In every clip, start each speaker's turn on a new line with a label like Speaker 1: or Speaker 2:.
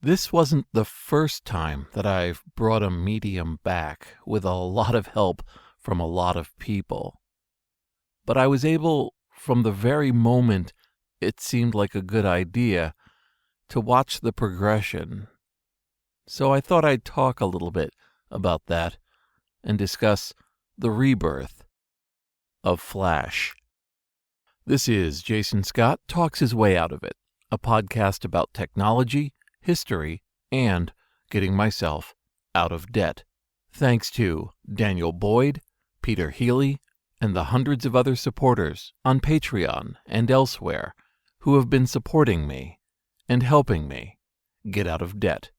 Speaker 1: This wasn't the first time that I've brought a medium back with a lot of help from a lot of people. But I was able, from the very moment it seemed like a good idea, to watch the progression. So I thought I'd talk a little bit about that and discuss the rebirth of Flash. This is Jason Scott Talks His Way Out of It, a podcast about technology, history, and getting myself out of debt. Thanks to Daniel Boyd, Peter Healy, and the hundreds of other supporters on Patreon and elsewhere who have been supporting me and helping me get out of debt.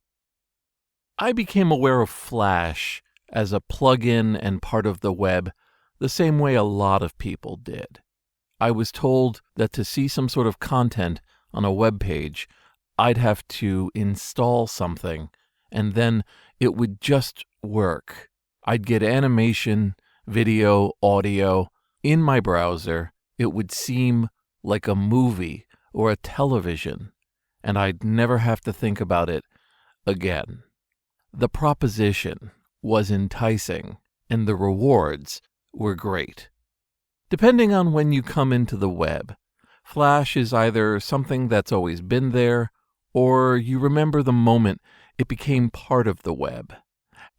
Speaker 1: I became aware of Flash as a plug-in and part of the web the same way a lot of people did. I was told that to see some sort of content on a web page, I'd have to install something, and then it would just work. I'd get animation, video, audio in my browser. It would seem like a movie or a television, and I'd never have to think about it again. The proposition was enticing, and the rewards were great. Depending on when you come into the web, Flash is either something that's always been there, or you remember the moment it became part of the web.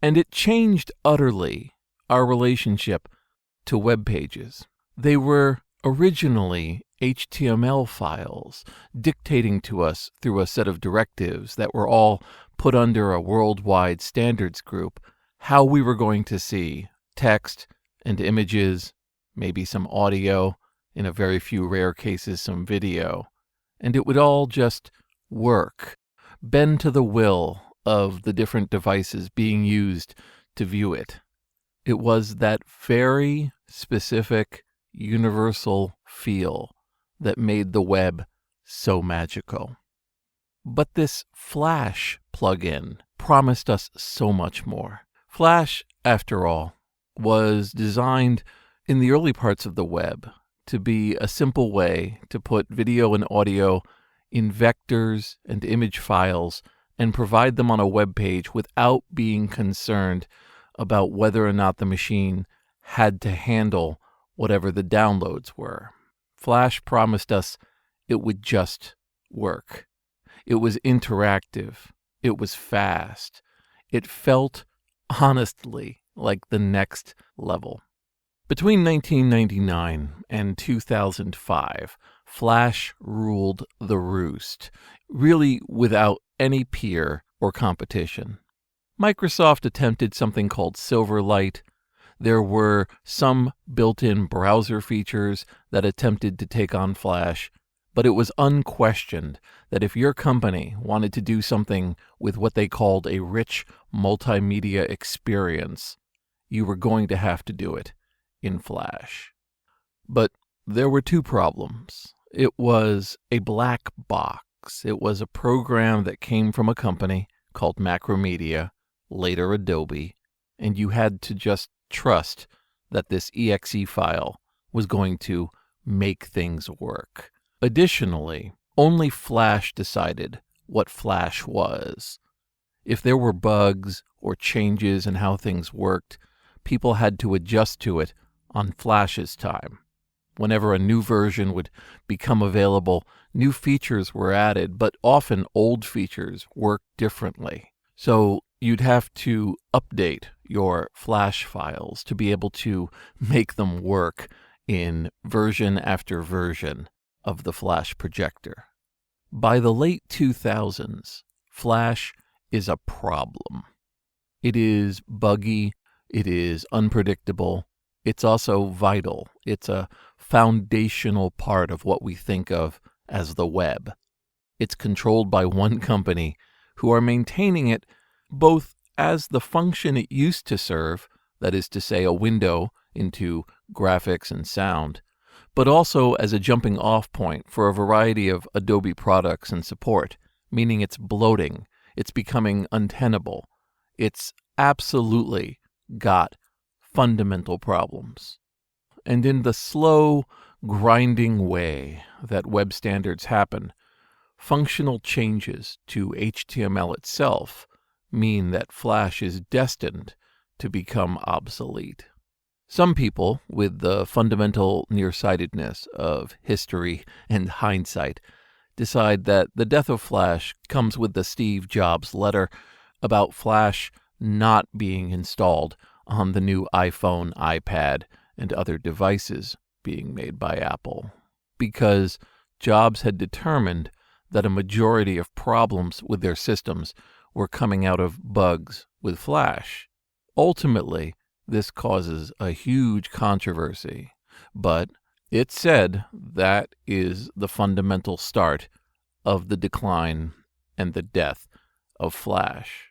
Speaker 1: And it changed utterly our relationship to web pages. They were originally HTML files dictating to us through a set of directives that were all put under a worldwide standards group how we were going to see text and images, maybe some audio, in a very few rare cases some video, and it would all just work, bend to the will of the different devices being used to view it. It was that very specific, universal feel that made the web so magical. But this Flash plugin promised us so much more. Flash, after all, was designed in the early parts of the web to be a simple way to put video and audio in vectors and image files and provide them on a web page without being concerned about whether or not the machine had to handle whatever the downloads were. Flash promised us it would just work. It was interactive. It was fast. It felt, honestly, like the next level. Between 1999 and 2005, Flash ruled the roost, really without any peer or competition. Microsoft attempted something called Silverlight. There were some built-in browser features that attempted to take on Flash, but it was unquestioned that if your company wanted to do something with what they called a rich multimedia experience, you were going to have to do it in Flash. But there were two problems. It was a black box. It was a program that came from a company called Macromedia, later Adobe, and you had to just trust that this exe file was going to make things work. Additionally, only Flash decided what Flash was. If there were bugs or changes in how things worked, people had to adjust to it on Flash's time. Whenever a new version would become available, new features were added, but often old features worked differently. So you'd have to update your Flash files to be able to make them work in version after version of the Flash projector. By the late 2000s, Flash is a problem. It is buggy, it is unpredictable, it's also vital. It's a foundational part of what we think of as the web. It's controlled by one company who are maintaining it both as the function it used to serve, that is to say, a window into graphics and sound, but also as a jumping off point for a variety of Adobe products and support, meaning it's bloating, it's becoming untenable. It's absolutely got fundamental problems. And in the slow, grinding way that web standards happen, functional changes to HTML itself mean that Flash is destined to become obsolete. Some people, with the fundamental nearsightedness of history and hindsight, decide that the death of Flash comes with the Steve Jobs letter about Flash not being installed on the new iPhone, iPad, and other devices being made by Apple, because Jobs had determined that a majority of problems with their systems were coming out of bugs with Flash. Ultimately, this causes a huge controversy, but it's said that is the fundamental start of the decline and the death of Flash.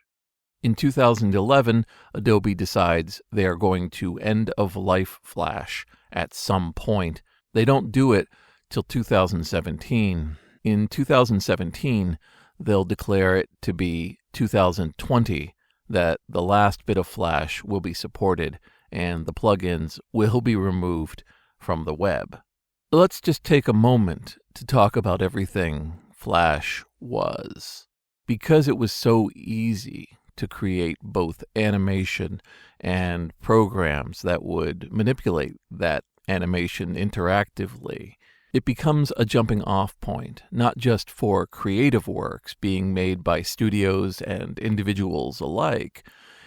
Speaker 1: In 2011, Adobe decides they are going to end-of-life Flash at some point. They don't do it till 2017. In 2017, they'll declare it to be 2020 that the last bit of Flash will be supported and the plugins will be removed from the web. Let's just take a moment to talk about everything Flash was. Because it was so easy to create both animation and programs that would manipulate that animation interactively, it becomes a jumping off point, not just for creative works being made by studios and individuals alike.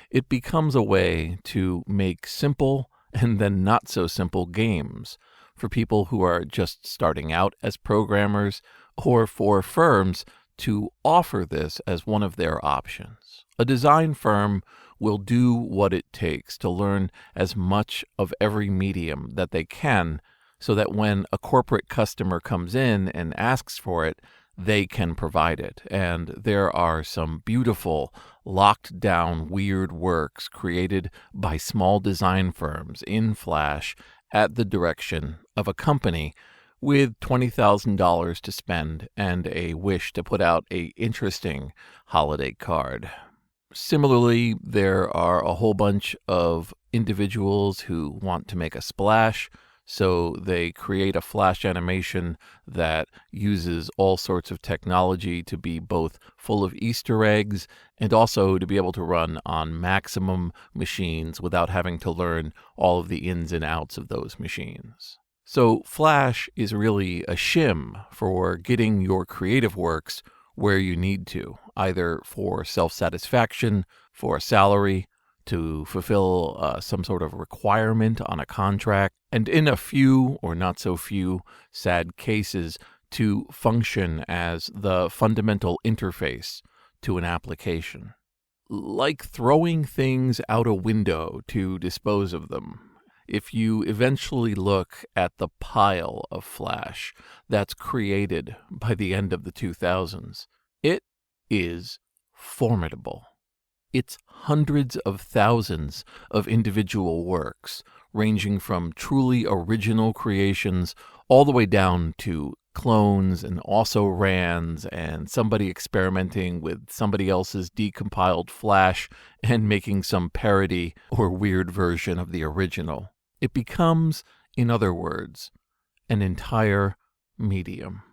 Speaker 1: It becomes a way to make simple and then not so simple games for people who are just starting out as programmers, or for firms to offer this as one of their options. A design firm will do what it takes to learn as much of every medium that they can, so that when a corporate customer comes in and asks for it, they can provide it. And there are some beautiful, locked down, weird works created by small design firms in Flash at the direction of a company with $20,000 to spend and a wish to put out an interesting holiday card. Similarly, there are a whole bunch of individuals who want to make a splash, so they create a Flash animation that uses all sorts of technology to be both full of Easter eggs and also to be able to run on maximum machines without having to learn all of the ins and outs of those machines. So Flash is really a shim for getting your creative works where you need to, either for self-satisfaction, for a salary, to fulfill some sort of requirement on a contract, and in a few or not so few sad cases, to function as the fundamental interface to an application. Like throwing things out a window to dispose of them. If you eventually look at the pile of Flash that's created by the end of the 2000s, it is formidable. It's hundreds of thousands of individual works, ranging from truly original creations all the way down to clones and also-rans and somebody experimenting with somebody else's decompiled Flash and making some parody or weird version of the original. It becomes, in other words, an entire medium.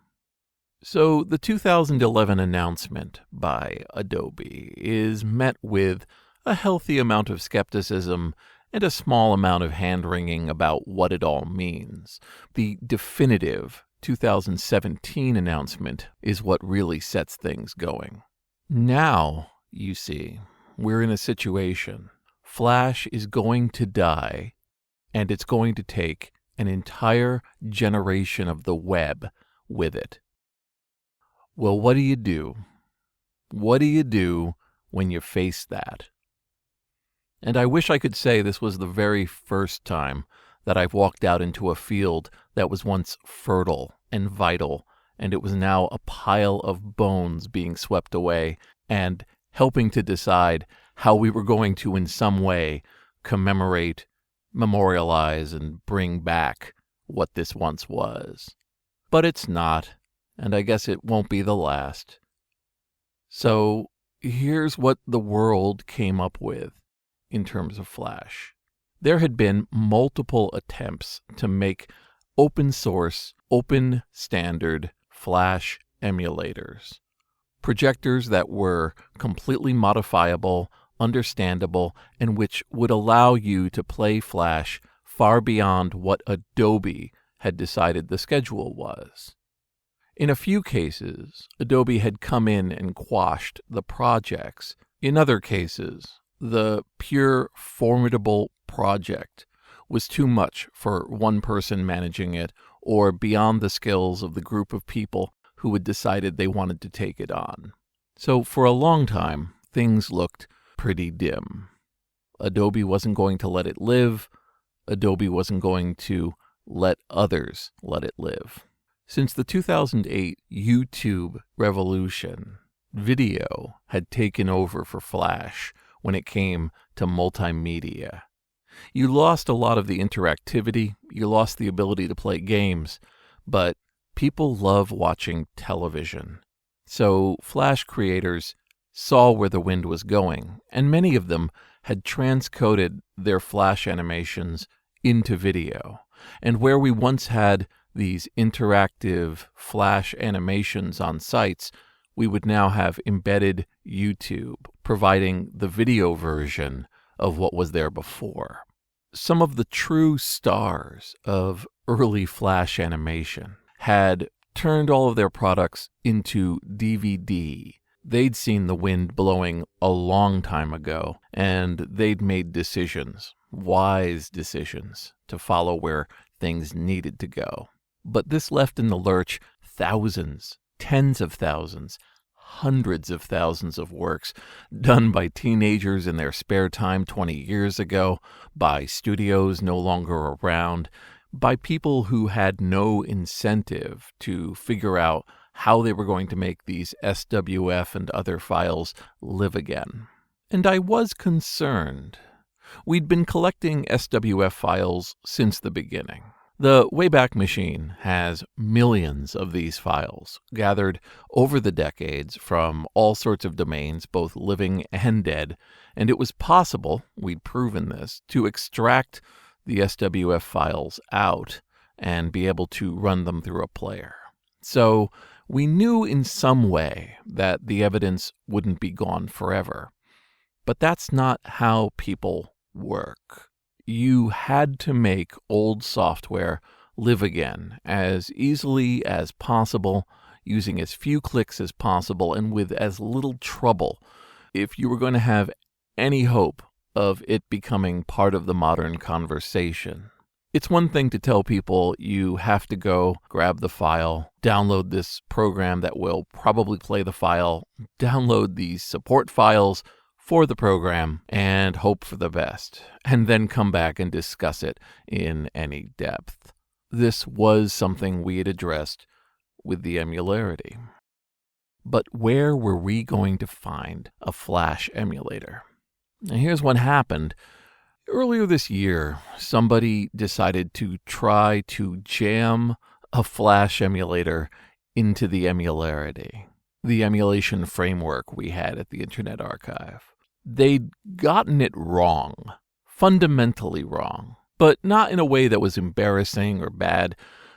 Speaker 1: So the 2011 announcement by Adobe is met with a healthy amount of skepticism and a small amount of hand-wringing about what it all means. The definitive 2017 announcement is what really sets things going. Now, you see, we're in a situation. Flash is going to die, and it's going to take an entire generation of the web with it. Well, what do you do? What do you do when you face that? And I wish I could say this was the very first time that I've walked out into a field that was once fertile and vital, and it was now a pile of bones being swept away and helping to decide how we were going to, in some way, commemorate, memorialize, and bring back what this once was. But it's not. And I guess it won't be the last. So here's what the world came up with in terms of Flash. There had been multiple attempts to make open source, open standard Flash emulators. Projectors that were completely modifiable, understandable, and which would allow you to play Flash far beyond what Adobe had decided the schedule was. In a few cases, Adobe had come in and quashed the projects. In other cases, the pure formidable project was too much for one person managing it or beyond the skills of the group of people who had decided they wanted to take it on. So for a long time, things looked pretty dim. Adobe wasn't going to let it live. Adobe wasn't going to let others let it live. Since the 2008 YouTube revolution, video had taken over for Flash when it came to multimedia. You lost a lot of the interactivity, you lost the ability to play games, but people love watching television. So Flash creators saw where the wind was going, and many of them had transcoded their Flash animations into video. And where we once had these interactive Flash animations on sites, we would now have embedded YouTube providing the video version of what was there before. Some of the true stars of early Flash animation had turned all of their products into DVD. They'd seen the wind blowing a long time ago, and they'd made decisions, wise decisions, to follow where things needed to go. But this left in the lurch thousands, tens of thousands, hundreds of thousands of works done by teenagers in their spare time 20 years ago, by studios no longer around, by people who had no incentive to figure out how they were going to make these SWF and other files live again. And I was concerned. We'd been collecting SWF files since the beginning. The Wayback Machine has millions of these files gathered over the decades from all sorts of domains, both living and dead, and it was possible, we'd proven this, to extract the SWF files out and be able to run them through a player. So we knew in some way that the evidence wouldn't be gone forever. But that's not how people work. You had to make old software live again as easily as possible, using as few clicks as possible, and with as little trouble, if you were going to have any hope of it becoming part of the modern conversation. It's one thing to tell people you have to go grab the file, download this program that will probably play the file, download these support files for the program, and hope for the best, and then come back and discuss it in any depth. This was something we had addressed with the emularity. But where were we going to find a Flash emulator? Now here's what happened. Earlier this year, somebody decided to try to jam a Flash emulator into the emularity, the emulation framework we had at the Internet Archive. They'd gotten it wrong, fundamentally wrong, but not in a way that was embarrassing or bad,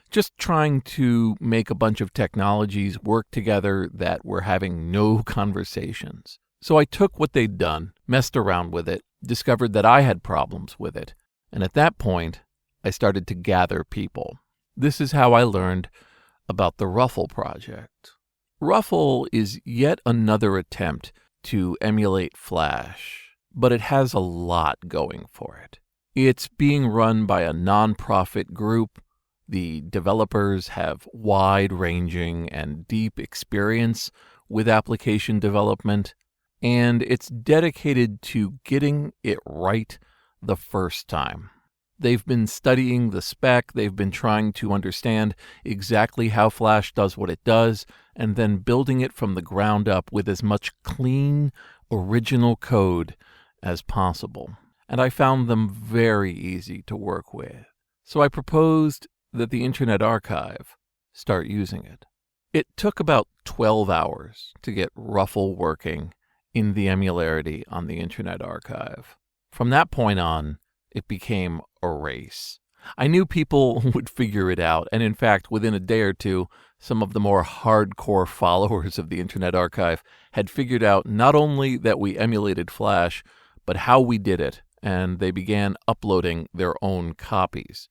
Speaker 1: just trying to make a bunch of technologies work together that were having no conversations. So I took what they'd done, messed around with it, discovered that I had problems with it, and at that point, I started to gather people. This is how I learned about the Ruffle project. Ruffle is yet another attempt to emulate Flash, but it has a lot going for it. It's being run by a nonprofit group. The developers have wide-ranging and deep experience with application development, and it's dedicated to getting it right the first time. They've been studying the spec, they've been trying to understand exactly how Flash does what it does, and then building it from the ground up with as much clean, original code as possible. And I found them very easy to work with. So I proposed that the Internet Archive start using it. It took about 12 hours to get Ruffle working in the emularity on the Internet Archive. From that point on, it became a race. I knew people would figure it out, and in fact, within a day or two, Some of the more hardcore followers of the Internet Archive had figured out not only that we emulated Flash, but how we did it, and they began uploading their own copies.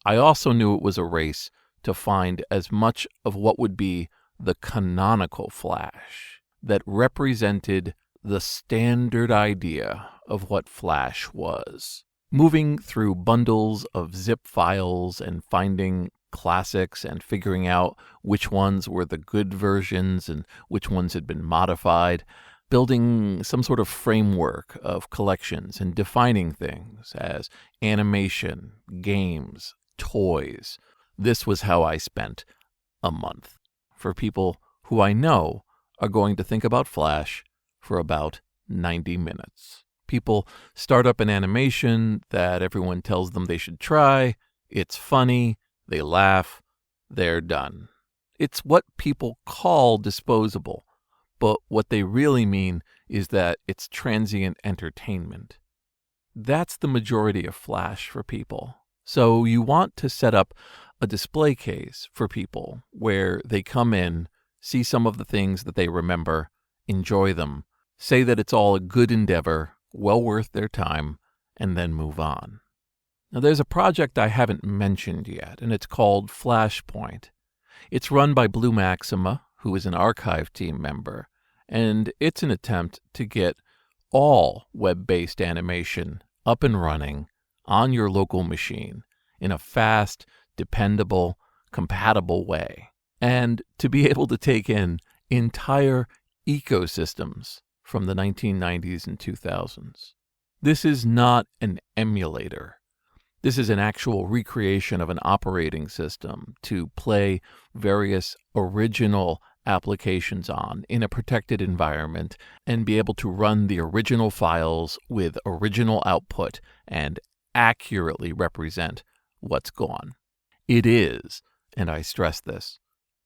Speaker 1: I also knew it was a race to find as much of what would be the canonical Flash that represented the standard idea of what Flash was. Moving through bundles of zip files and finding classics and figuring out which ones were the good versions and which ones had been modified, building some sort of framework of collections and defining things as animation, games, toys. This was how I spent a month. For people who I know are going to think about Flash for about 90 minutes. People start up an animation that everyone tells them they should try. It's funny. They laugh. They're done. It's what people call disposable, but what they really mean is that it's transient entertainment. That's the majority of Flash for people. So you want to set up a display case for people where they come in, see some of the things that they remember, enjoy them, say that it's all a good endeavor, well worth their time, and then move on. Now, there's a project I haven't mentioned yet, and it's called Flashpoint. It's run by Blue Maxima, who is an archive team member, and it's an attempt to get all web-based animation up and running on your local machine in a fast, dependable, compatible way, and to be able to take in entire ecosystems from the 1990s and 2000s. This is not an emulator. This is an actual recreation of an operating system to play various original applications on in a protected environment and be able to run the original files with original output and accurately represent what's gone. It is, and I stress this,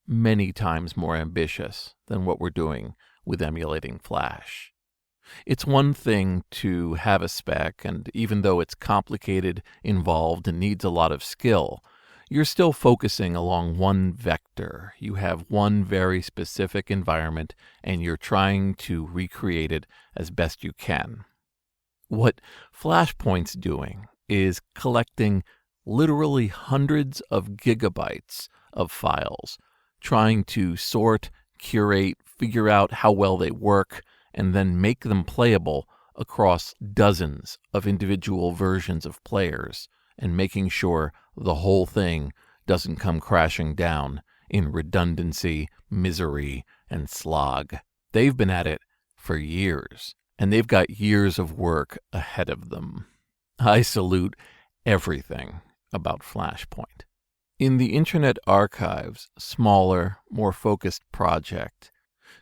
Speaker 1: many times more ambitious than what we're doing with emulating Flash. It's one thing to have a spec, and even though it's complicated, involved, and needs a lot of skill, you're still focusing along one vector. You have one very specific environment, and you're trying to recreate it as best you can. What Flashpoint's doing is collecting literally hundreds of gigabytes of files, trying to sort, curate, figure out how well they work, and then make them playable across dozens of individual versions of players, and making sure the whole thing doesn't come crashing down in redundancy, misery, and slog. They've been at it for years, and they've got years of work ahead of them. I salute everything about Flashpoint. In the Internet Archive's smaller, more focused project,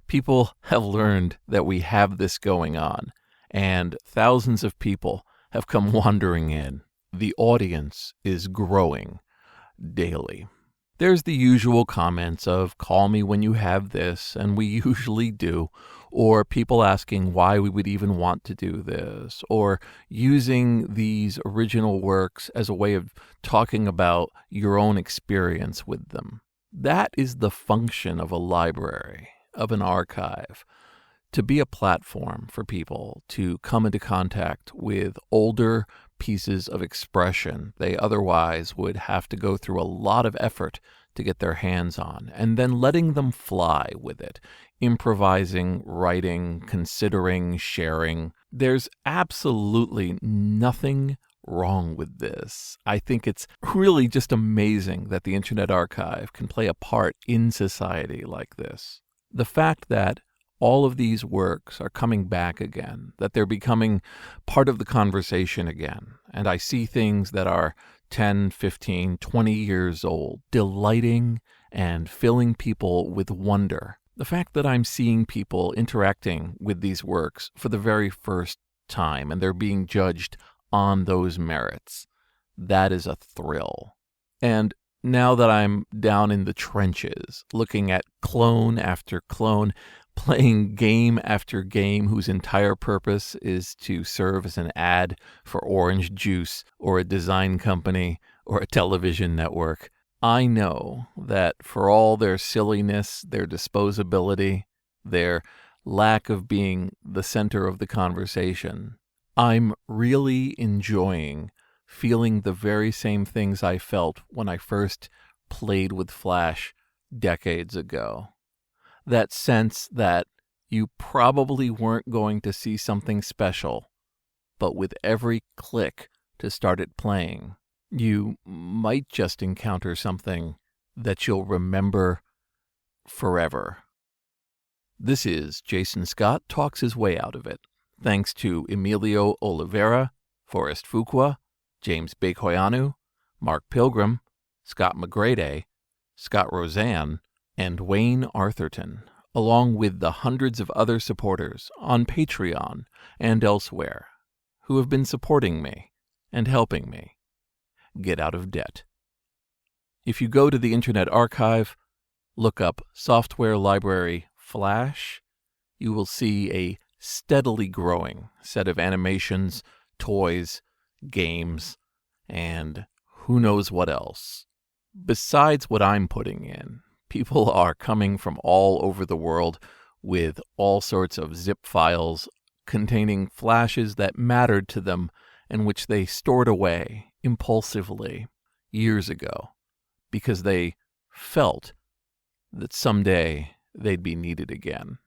Speaker 1: people have learned that we have this going on, and thousands of people have come wandering in. The audience is growing daily. There's the usual comments of, call me when you have this, and we usually do, or people asking why we would even want to do this, or using these original works as a way of talking about your own experience with them. That is the function of a library, of an archive, to be a platform for people to come into contact with older pieces of expression they otherwise would have to go through a lot of effort to get their hands on, and then letting them fly with it, improvising, writing, considering, sharing. There's absolutely nothing wrong with this. I think it's really just amazing that the Internet Archive can play a part in society like this. The fact that all of these works are coming back again, that they're becoming part of the conversation again, and I see things that are 10, 15, 20 years old, delighting and filling people with wonder. The fact that I'm seeing people interacting with these works for the very first time, and they're being judged on those merits, that is a thrill. And now that I'm down in the trenches, looking at clone after clone, playing game after game whose entire purpose is to serve as an ad for orange juice or a design company or a television network, I know that for all their silliness, their disposability, their lack of being the center of the conversation, I'm really enjoying feeling the very same things I felt when I first played with Flash decades ago. That sense that you probably weren't going to see something special, but with every click to start it playing, you might just encounter something that you'll remember forever. This is Jason Scott Talks His Way Out of It, thanks to Emilio Oliveira, Forrest Fuqua, James Bekoyanu, Mark Pilgrim, Scott McGrady, Scott Roseanne, and Wayne Arthurton, along with the hundreds of other supporters on Patreon and elsewhere who have been supporting me and helping me get out of debt. If you go to the Internet Archive, look up Software Library Flash, you will see a steadily growing set of animations, toys, games, and who knows what else. Besides what I'm putting in, people are coming from all over the world with all sorts of zip files containing flashes that mattered to them and which they stored away impulsively years ago because they felt that someday they'd be needed again.